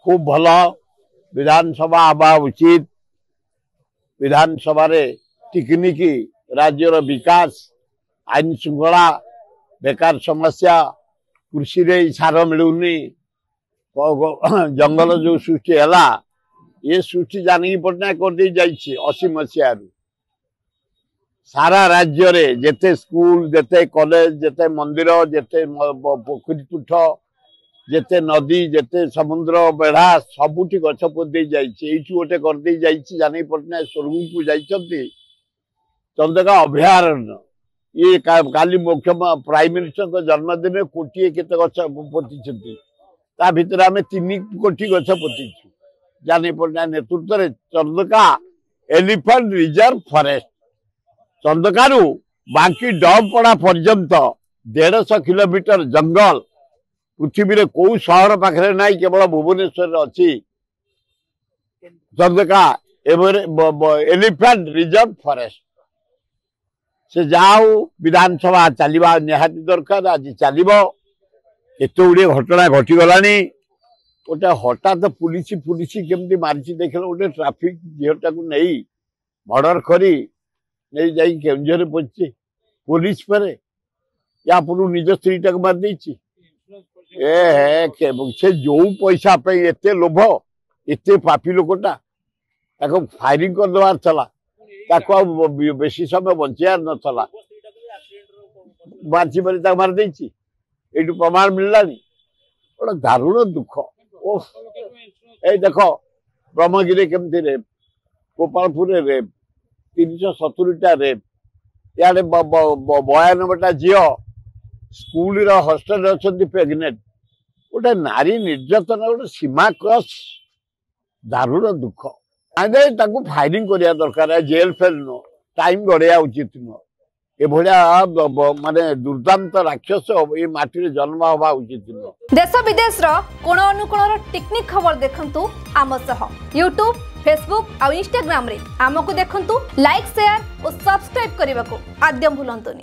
खूब भल विधानसभा हवा उचित विधानसभा टिकनिकी राज्यर विकास आईन श्रृंखला बेकार समस्या कृषि रे सार मिलूनी जंगल जो सृष्टि है ये सृष्टि जानकी पट्टनायक कर 80 मसीह सारा राज्य रे जेते स्कूल जेते कॉलेज जेते मंदिर जेते पोखरी तुठ जेते नदी जेते समुद्र बेढ़ा सबुठी गछ पोती जाइए गोटे कर जानकी पट्टनायक स्वर्ग को जाइए चंदका अभयारण्य ये काली मुख्य प्राइम मिनिस्टर जन्मदिन कोटी केते गछ पोती ता भितर आम 3 कोटी गछ पोती जानकी पट्टनायक नेतृत्व में चंदका एलिफेंट रिजर्व फॉरेस्ट चंदकारु बांकी डबपड़ा पर्यंत 150 किलोमीटर जंगल पृथ्वी रे कौ शहर पाखे ना केवल भुवनेश्वर अच्छी चंदका एलिफेंट रिजर्व फॉरेस्ट से जाओ विधानसभा चलवा निहाती दरकार आज चलो एत गुड़े घटना घटीगला गोटे हठात पुलिस केमती मारी देख गोटे ट्राफिक झीटा को नहीं मर्डर करी नहीं जाई केंझर पहुंचे पुलिस पर या पूर्व निज स्त्री टाक मार देछि से जो पैसा पे एते लोभ एते पापी लोकटा ताको फायरिंग कर देवार चला ताको बेसी समय बंचार न चला बाची बरी ताक मार देछि एटू प्रमाण मिललानी बड़ा दारुण दुख ओह ए देखो ब्रह्मगिरी केमती रे गोपालपुर रे 370टा रेप यार 92टा झील स्कूल हस्टेल अच्छा प्रेगनेंट गोटे नारी निर्यातन गोटे सीमा क्रॉस दारुण दुख फायरिंग करिया दरकार जेल फेल नो टाइम गड़िया उचित नुह ए माने दुर्दांत राक्षस ये माटी जन्म हवा उचित नुह। देश विदेश कोण अनुकोण टेक्निक खबर देखंतु आम सह यूट्यूब फेसबुक और इंस्टाग्राम रे आमको देखंतु लाइक शेयर और सब्सक्राइब करने को आद्य भूलंतुनि।